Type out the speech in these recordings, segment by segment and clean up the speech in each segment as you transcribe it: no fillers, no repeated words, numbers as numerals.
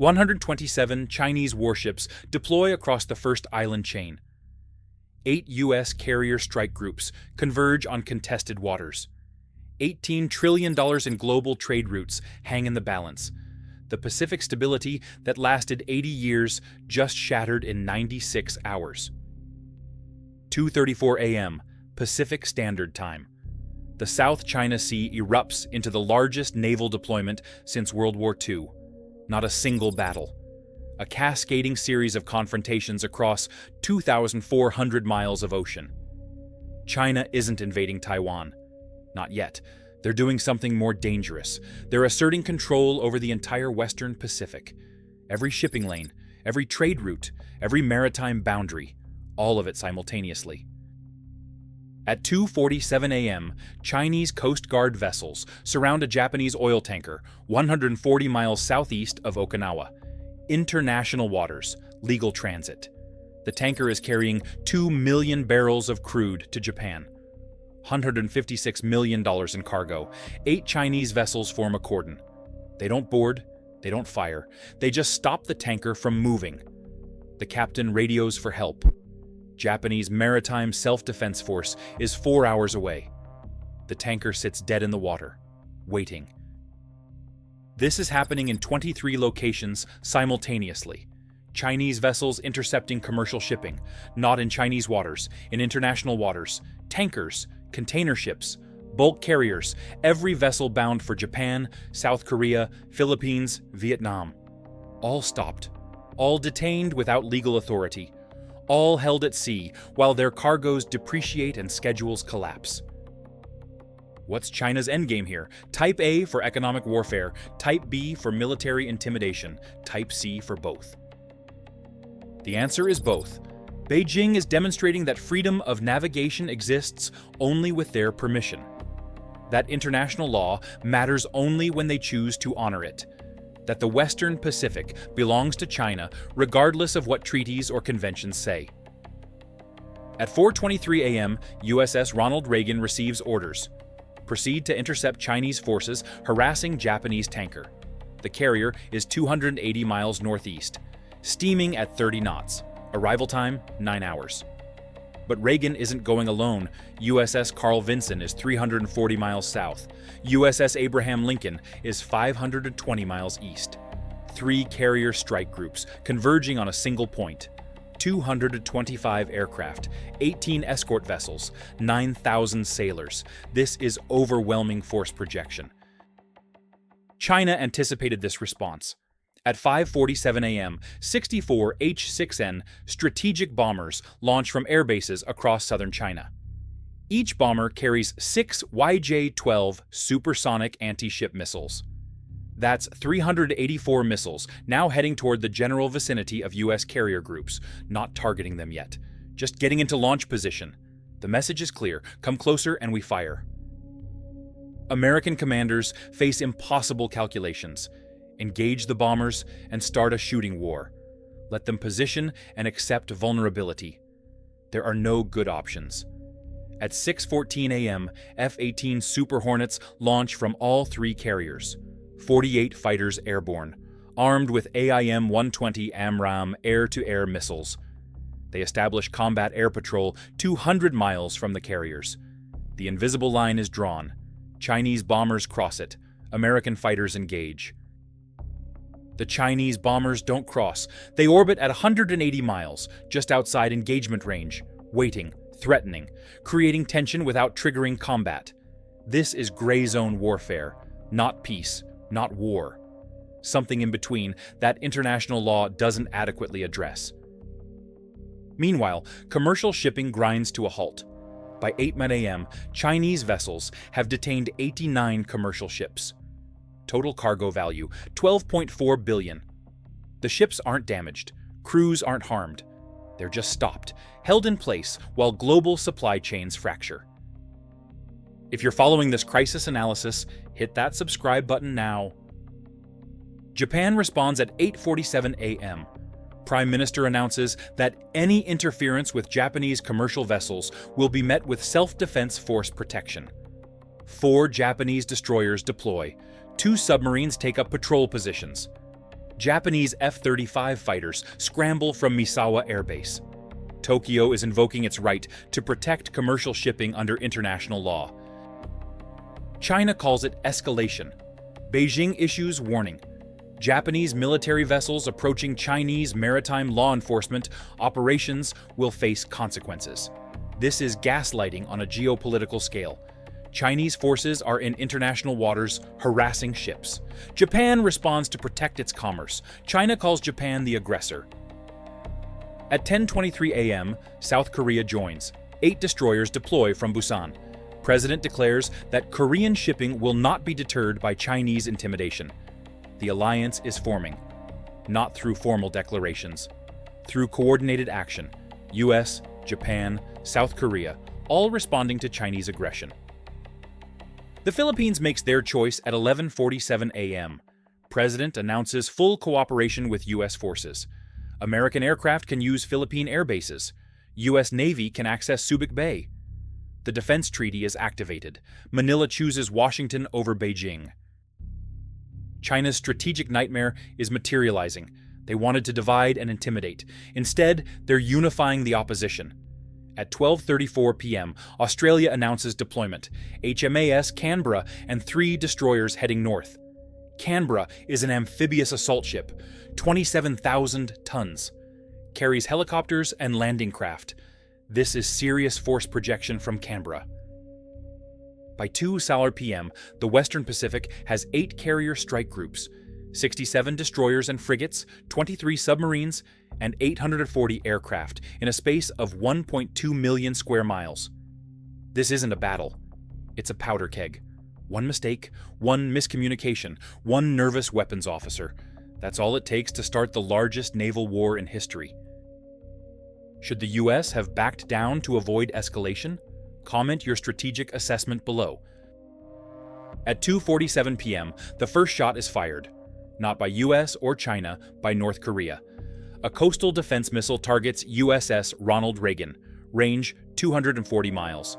127 Chinese warships deploy across the first island chain. 8 U.S. carrier strike groups converge on contested waters. $18 trillion in global trade routes hang in the balance. The Pacific stability that lasted 80 years just shattered in 96 hours. 2:34 a.m. Pacific Standard Time. The South China Sea erupts into the largest naval deployment since World War II. Not a single battle. A cascading series of confrontations across 2,400 miles of ocean. China isn't invading Taiwan. Not yet. They're doing something more dangerous. They're asserting control over the entire Western Pacific. Every shipping lane, every trade route, every maritime boundary, all of it simultaneously. At 2:47 a.m., Chinese Coast Guard vessels surround a Japanese oil tanker 140 miles southeast of Okinawa. International waters, legal transit. The tanker is carrying 2 million barrels of crude to Japan. $156 million in cargo. 8 Chinese vessels form a cordon. They don't board, they don't fire. They just stop the tanker from moving. The captain radios for help. Japanese Maritime Self-Defense Force is 4 hours away. The tanker sits dead in the water, waiting. This is happening in 23 locations simultaneously. Chinese vessels intercepting commercial shipping, not in Chinese waters, in international waters, tankers, container ships, bulk carriers, every vessel bound for Japan, South Korea, Philippines, Vietnam. All stopped, all detained without legal authority, all held at sea while their cargoes depreciate and schedules collapse. What's China's endgame here? Type A for economic warfare, Type B for military intimidation, Type C for both. The answer is both. Beijing is demonstrating that freedom of navigation exists only with their permission. That international law matters only when they choose to honor it. That the Western Pacific belongs to China regardless of what treaties or conventions say. At 4:23 a.m., USS Ronald Reagan receives orders. Proceed to intercept Chinese forces harassing Japanese tanker. The carrier is 280 miles northeast, steaming at 30 knots. Arrival time, 9 hours. But Reagan isn't going alone. USS Carl Vinson is 340 miles south. USS Abraham Lincoln is 520 miles east. 3 carrier strike groups converging on a single point. 225 aircraft, 18 escort vessels, 9,000 sailors. This is overwhelming force projection. China anticipated this response. At 5:47 a.m., 64 H-6N strategic bombers launch from air bases across southern China. Each bomber carries 6 YJ-12 supersonic anti-ship missiles. That's 384 missiles, now heading toward the general vicinity of U.S. carrier groups, not targeting them yet, just getting into launch position. The message is clear: come closer and we fire. American commanders face impossible calculations. Engage the bombers and start a shooting war. Let them position and accept vulnerability. There are no good options. At 6:14 a.m., F-18 Super Hornets launch from all 3 carriers. 48 fighters airborne, armed with AIM-120 AMRAAM air-to-air missiles. They establish combat air patrol 200 miles from the carriers. The invisible line is drawn. Chinese bombers cross it. American fighters engage. The Chinese bombers don't cross. They orbit at 180 miles, just outside engagement range, waiting, threatening, creating tension without triggering combat. This is gray zone warfare, not peace, not war. Something in between that international law doesn't adequately address. Meanwhile, commercial shipping grinds to a halt. By 8 a.m., Chinese vessels have detained 89 commercial ships. Total cargo value, $12.4 billion. The ships aren't damaged. Crews aren't harmed. They're just stopped, held in place while global supply chains fracture. If you're following this crisis analysis, hit that subscribe button now. Japan responds at 8:47 a.m. Prime Minister announces that any interference with Japanese commercial vessels will be met with self-defense force protection. 4 Japanese destroyers deploy. 2 submarines take up patrol positions. Japanese F-35 fighters scramble from Misawa Air Base. Tokyo is invoking its right to protect commercial shipping under international law. China calls it escalation. Beijing issues warning. Japanese military vessels approaching Chinese maritime law enforcement operations will face consequences. This is gaslighting on a geopolitical scale. Chinese forces are in international waters harassing ships. Japan responds to protect its commerce. China calls Japan the aggressor. At 10:23 a.m., South Korea joins. 8 destroyers deploy from Busan. President declares that Korean shipping will not be deterred by Chinese intimidation. The alliance is forming, not through formal declarations, through coordinated action. US, Japan, South Korea, all responding to Chinese aggression. The Philippines makes their choice at 11:47 a.m. President announces full cooperation with U.S. forces. American aircraft can use Philippine air bases. U.S. Navy can access Subic Bay. The defense treaty is activated. Manila chooses Washington over Beijing. China's strategic nightmare is materializing. They wanted to divide and intimidate. Instead, they're unifying the opposition. At 12:34 p.m., Australia announces deployment. HMAS Canberra and 3 destroyers heading north. Canberra is an amphibious assault ship, 27,000 tons. Carries helicopters and landing craft. This is serious force projection from Canberra. By 2:00 p.m., the Western Pacific has 8 carrier strike groups, 67 destroyers and frigates, 23 submarines, and 840 aircraft in a space of 1.2 million square miles. This isn't a battle. It's a powder keg. One mistake, one miscommunication, one nervous weapons officer. That's all it takes to start the largest naval war in history. Should the U.S. have backed down to avoid escalation? Comment your strategic assessment below. At 2:47 p.m., the first shot is fired. Not by U.S. or China, by North Korea. A coastal defense missile targets USS Ronald Reagan, range 240 miles.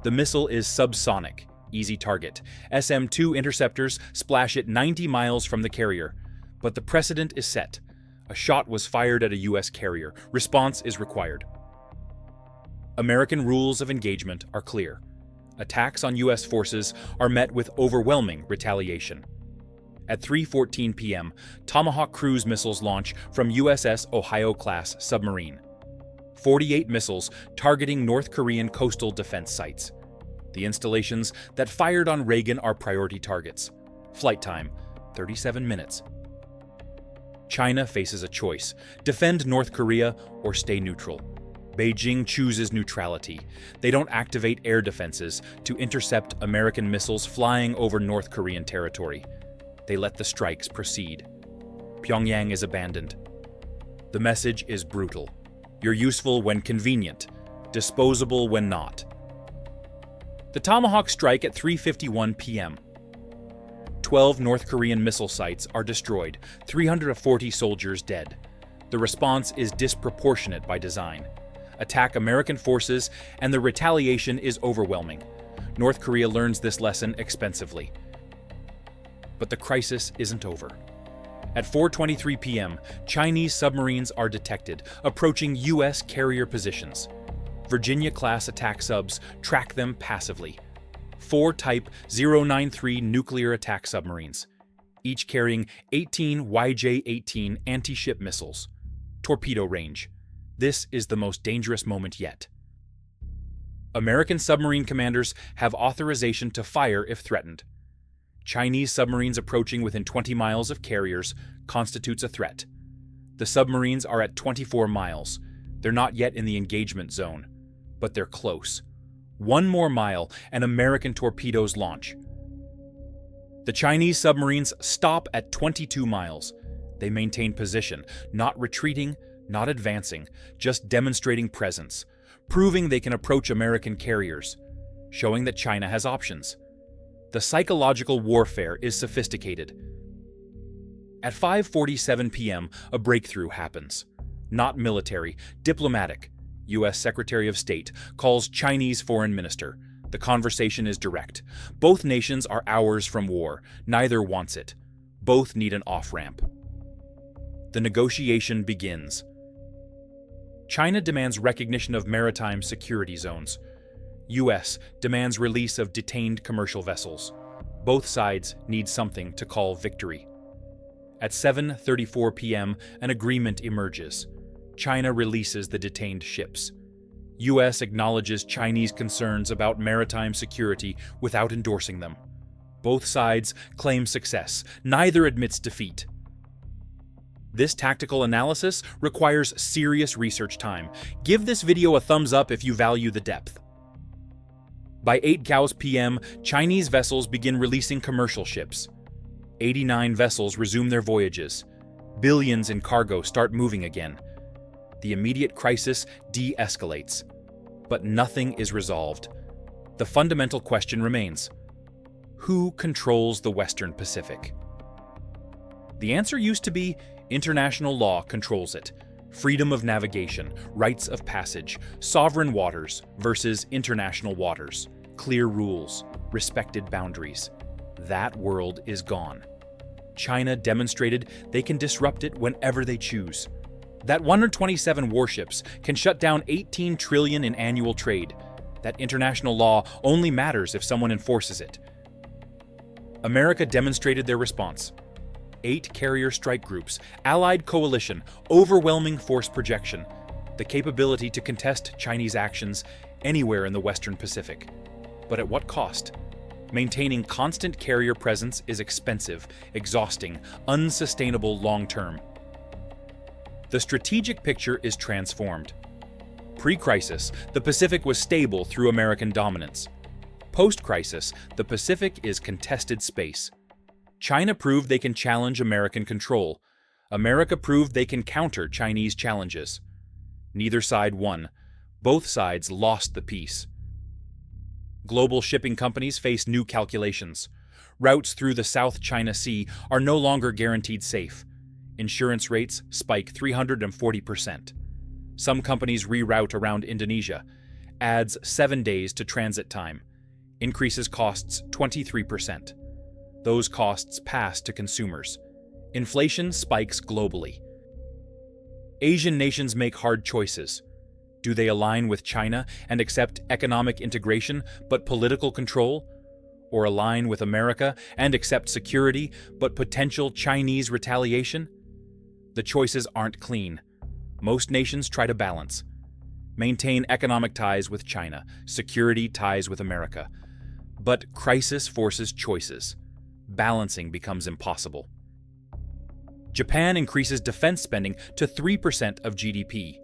The missile is subsonic, easy target. SM-2 interceptors splash it 90 miles from the carrier. But the precedent is set. A shot was fired at a U.S. carrier. Response is required. American rules of engagement are clear. Attacks on U.S. forces are met with overwhelming retaliation. At 3:14 p.m., Tomahawk cruise missiles launch from USS Ohio-class submarine. 48 missiles targeting North Korean coastal defense sites. The installations that fired on Reagan are priority targets. Flight time, 37 minutes. China faces a choice: defend North Korea or stay neutral. Beijing chooses neutrality. They don't activate air defenses to intercept American missiles flying over North Korean territory. They let the strikes proceed. Pyongyang is abandoned. The message is brutal. You're useful when convenient, disposable when not. The Tomahawk strike at 3:51 p.m. 12 North Korean missile sites are destroyed, 340 soldiers dead. The response is disproportionate by design. Attack American forces, and the retaliation is overwhelming. North Korea learns this lesson expensively. But the crisis isn't over. At 4:23 p.m., Chinese submarines are detected, approaching U.S. carrier positions. Virginia-class attack subs track them passively. 4 Type 093 nuclear attack submarines, each carrying 18 YJ-18 anti-ship missiles. Torpedo range. This is the most dangerous moment yet. American submarine commanders have authorization to fire if threatened. Chinese submarines approaching within 20 miles of carriers constitutes a threat. The submarines are at 24 miles. They're not yet in the engagement zone, but they're close. 1 more mile and American torpedoes launch. The Chinese submarines stop at 22 miles. They maintain position, not retreating, not advancing, just demonstrating presence, proving they can approach American carriers, showing that China has options. The psychological warfare is sophisticated. At 5:47 p.m., a breakthrough happens. Not military, diplomatic. U.S. Secretary of State calls Chinese foreign minister. The conversation is direct. Both nations are hours from war. Neither wants it. Both need an off-ramp. The negotiation begins. China demands recognition of maritime security zones. US demands release of detained commercial vessels. Both sides need something to call victory. At 7:34 p.m., an agreement emerges. China releases the detained ships. US acknowledges Chinese concerns about maritime security without endorsing them. Both sides claim success. Neither admits defeat. This tactical analysis requires serious research time. Give this video a thumbs up if you value the depth. By 8 p.m., Chinese vessels begin releasing commercial ships. 89 vessels resume their voyages. Billions in cargo start moving again. The immediate crisis de-escalates. But nothing is resolved. The fundamental question remains: who controls the Western Pacific? The answer used to be international law controls it. Freedom of navigation, rights of passage, sovereign waters versus international waters, clear rules, respected boundaries. That world is gone. China demonstrated they can disrupt it whenever they choose. That 127 warships can shut down $18 trillion in annual trade. That international law only matters if someone enforces it. America demonstrated their response. 8 carrier strike groups, allied coalition, overwhelming force projection, the capability to contest Chinese actions anywhere in the Western Pacific. But at what cost? Maintaining constant carrier presence is expensive, exhausting, unsustainable long-term. The strategic picture is transformed. Pre-crisis, the Pacific was stable through American dominance. Post-crisis, the Pacific is contested space. China proved they can challenge American control. America proved they can counter Chinese challenges. Neither side won. Both sides lost the peace. Global shipping companies face new calculations. Routes through the South China Sea are no longer guaranteed safe. Insurance rates spike 340%. Some companies reroute around Indonesia. Adds 7 days to transit time. Increases costs 23%. Those costs pass to consumers. Inflation spikes globally. Asian nations make hard choices. Do they align with China and accept economic integration but political control? Or align with America and accept security but potential Chinese retaliation? The choices aren't clean. Most nations try to balance. Maintain economic ties with China, security ties with America. But crisis forces choices. Balancing becomes impossible. Japan increases defense spending to 3% of GDP.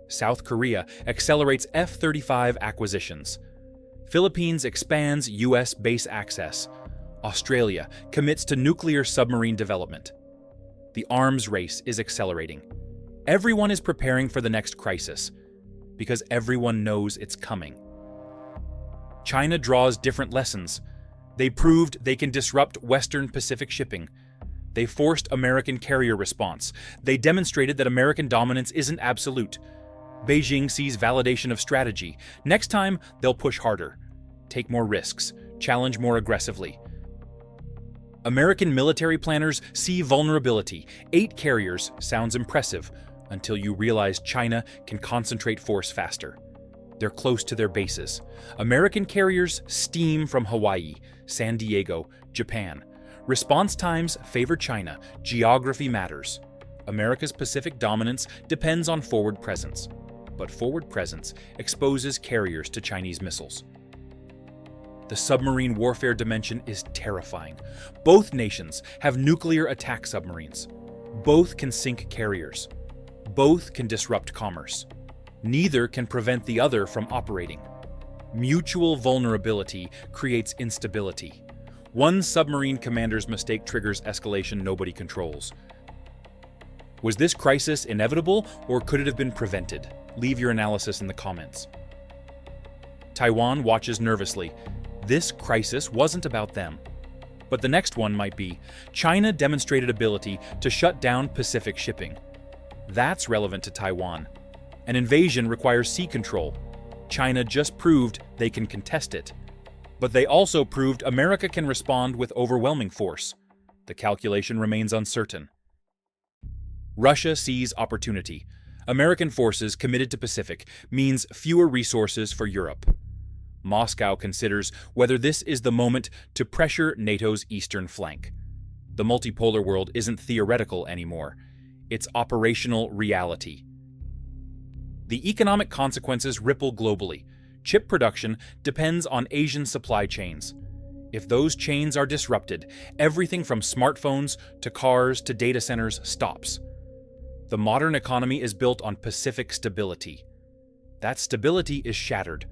South Korea accelerates F-35 acquisitions. Philippines expands U.S. base access. Australia commits to nuclear submarine development. The arms race is accelerating. Everyone is preparing for the next crisis, because everyone knows it's coming. China draws different lessons. They proved they can disrupt Western Pacific shipping. They forced American carrier response. They demonstrated that American dominance isn't absolute. Beijing sees validation of strategy. Next time, they'll push harder, take more risks, challenge more aggressively. American military planners see vulnerability. 8 carriers sounds impressive until you realize China can concentrate force faster. They're close to their bases. American carriers steam from Hawaii, San Diego, Japan. Response times favor China. Geography matters. America's Pacific dominance depends on forward presence. But forward presence exposes carriers to Chinese missiles. The submarine warfare dimension is terrifying. Both nations have nuclear attack submarines. Both can sink carriers. Both can disrupt commerce. Neither can prevent the other from operating. Mutual vulnerability creates instability. One submarine commander's mistake triggers escalation nobody controls. Was this crisis inevitable, or could it have been prevented? Leave your analysis in the comments. Taiwan watches nervously. This crisis wasn't about them. But the next one might be. China demonstrated ability to shut down Pacific shipping. That's relevant to Taiwan. An invasion requires sea control. China just proved they can contest it. But they also proved America can respond with overwhelming force. The calculation remains uncertain. Russia sees opportunity. American forces committed to Pacific means fewer resources for Europe. Moscow considers whether this is the moment to pressure NATO's eastern flank. The multipolar world isn't theoretical anymore. It's operational reality. The economic consequences ripple globally. Chip production depends on Asian supply chains. If those chains are disrupted, everything from smartphones to cars to data centers stops. The modern economy is built on Pacific stability. That stability is shattered.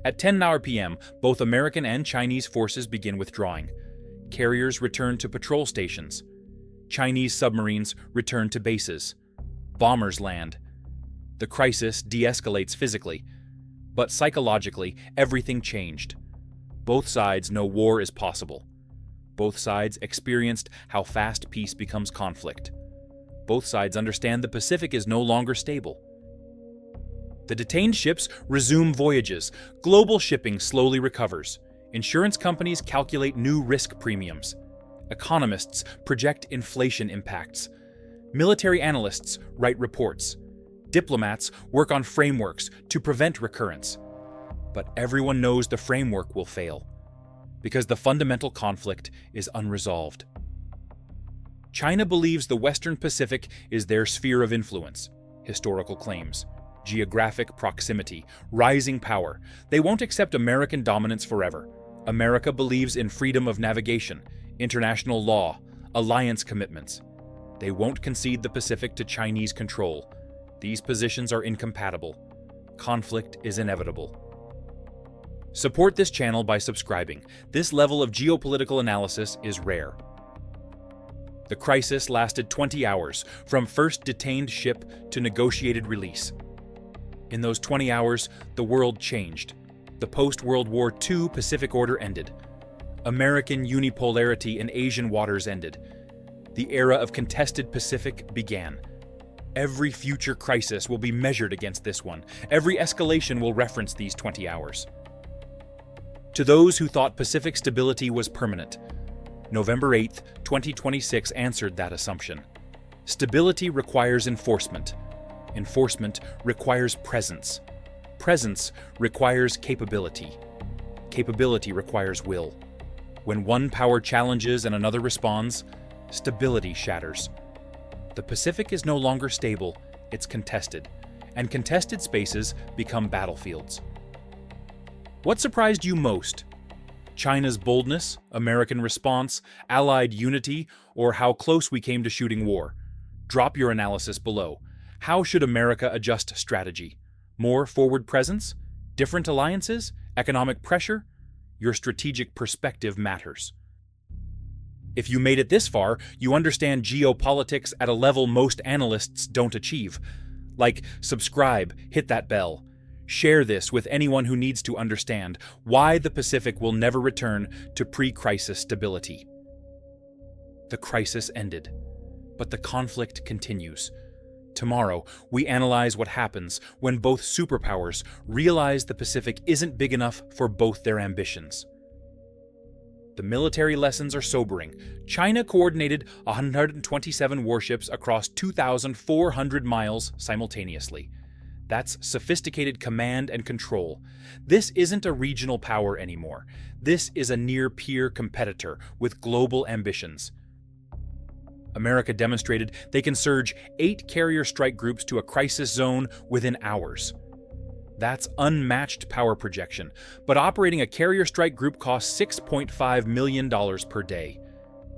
At 10 p.m., both American and Chinese forces begin withdrawing. Carriers return to patrol stations. Chinese submarines return to bases. Bombers land. The crisis de-escalates physically, but psychologically, everything changed. Both sides know war is possible. Both sides experienced how fast peace becomes conflict. Both sides understand the Pacific is no longer stable. The detained ships resume voyages. Global shipping slowly recovers. Insurance companies calculate new risk premiums. Economists project inflation impacts. Military analysts write reports. Diplomats work on frameworks to prevent recurrence. But everyone knows the framework will fail, because the fundamental conflict is unresolved. China believes the Western Pacific is their sphere of influence. Historical claims, geographic proximity, rising power. They won't accept American dominance forever. America believes in freedom of navigation, international law, alliance commitments. They won't concede the Pacific to Chinese control. These positions are incompatible. Conflict is inevitable. Support this channel by subscribing. This level of geopolitical analysis is rare. The crisis lasted 20 hours, from first detained ship to negotiated release. In those 20 hours, the world changed. The post-World War II Pacific Order ended. American unipolarity in Asian waters ended. The era of contested Pacific began. Every future crisis will be measured against this one. Every escalation will reference these 20 hours. To those who thought Pacific stability was permanent, November 8, 2026 answered that assumption. Stability requires enforcement. Enforcement requires presence. Presence requires capability. Capability requires will. When one power challenges and another responds, stability shatters. The Pacific is no longer stable, it's contested, and contested spaces become battlefields. What surprised you most? China's boldness, American response, Allied unity, or how close we came to shooting war? Drop your analysis below. How should America adjust strategy? More forward presence? Different alliances? Economic pressure? Your strategic perspective matters. If you made it this far, you understand geopolitics at a level most analysts don't achieve. Like, subscribe, hit that bell. Share this with anyone who needs to understand why the Pacific will never return to pre-crisis stability. The crisis ended, but the conflict continues. Tomorrow, we analyze what happens when both superpowers realize the Pacific isn't big enough for both their ambitions. The military lessons are sobering. China coordinated 127 warships across 2,400 miles simultaneously. That's sophisticated command and control. This isn't a regional power anymore. This is a near-peer competitor with global ambitions. America demonstrated they can surge 8 carrier strike groups to a crisis zone within hours. That's unmatched power projection, but operating a carrier strike group costs $6.5 million per day.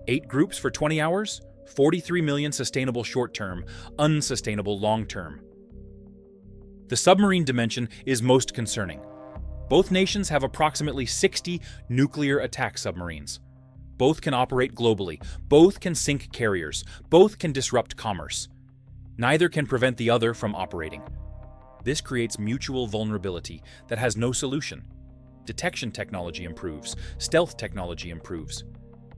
8 groups for 20 hours? $43 million sustainable short-term, unsustainable long-term. The submarine dimension is most concerning. Both nations have approximately 60 nuclear attack submarines. Both can operate globally. Both can sink carriers. Both can disrupt commerce. Neither can prevent the other from operating. This creates mutual vulnerability that has no solution. Detection technology improves. Stealth technology improves.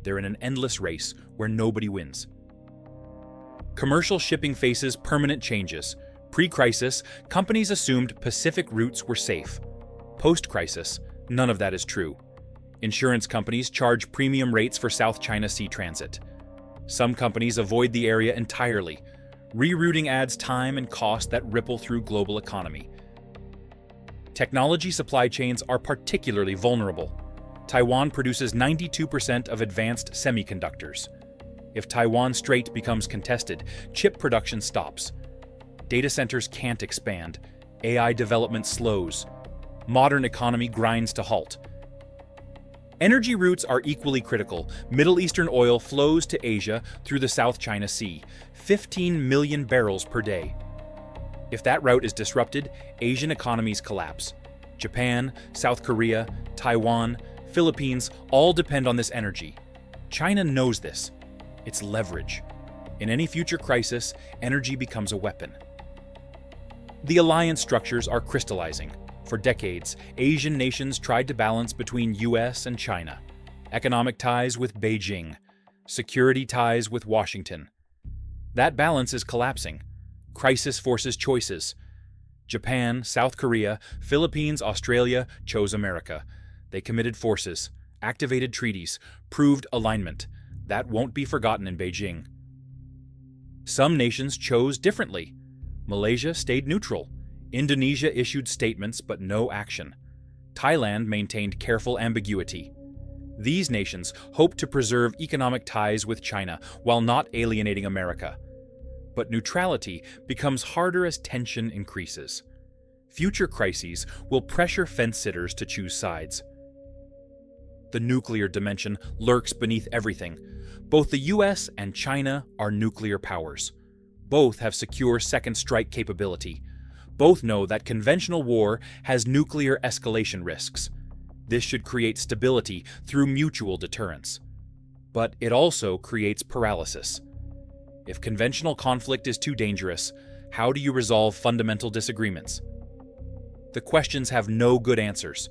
They're in an endless race where nobody wins. Commercial shipping faces permanent changes. Pre-crisis, companies assumed Pacific routes were safe. Post-crisis, none of that is true. Insurance companies charge premium rates for South China Sea transit. Some companies avoid the area entirely. Rerouting adds time and cost that ripple through global economy. Technology supply chains are particularly vulnerable. Taiwan produces 92% of advanced semiconductors. If Taiwan Strait becomes contested, chip production stops. Data centers can't expand. AI development slows. Modern economy grinds to halt. Energy routes are equally critical. Middle Eastern oil flows to Asia through the South China Sea, 15 million barrels per day. If that route is disrupted, Asian economies collapse. Japan, South Korea, Taiwan, Philippines all depend on this energy. China knows this. It's leverage. In any future crisis, energy becomes a weapon. The alliance structures are crystallizing. For decades, Asian nations tried to balance between US and China. Economic ties with Beijing. Security ties with Washington. That balance is collapsing. Crisis forces choices. Japan, South Korea, Philippines, Australia chose America. They committed forces, activated treaties, proved alignment. That won't be forgotten in Beijing. Some nations chose differently. Malaysia stayed neutral. Indonesia issued statements but no action. Thailand maintained careful ambiguity. These nations hope to preserve economic ties with China while not alienating America. But neutrality becomes harder as tension increases. Future crises will pressure fence-sitters to choose sides. The nuclear dimension lurks beneath everything. Both the US and China are nuclear powers. Both have secure second strike capability. Both know that conventional war has nuclear escalation risks. This should create stability through mutual deterrence. But it also creates paralysis. If conventional conflict is too dangerous, how do you resolve fundamental disagreements? The questions have no good answers.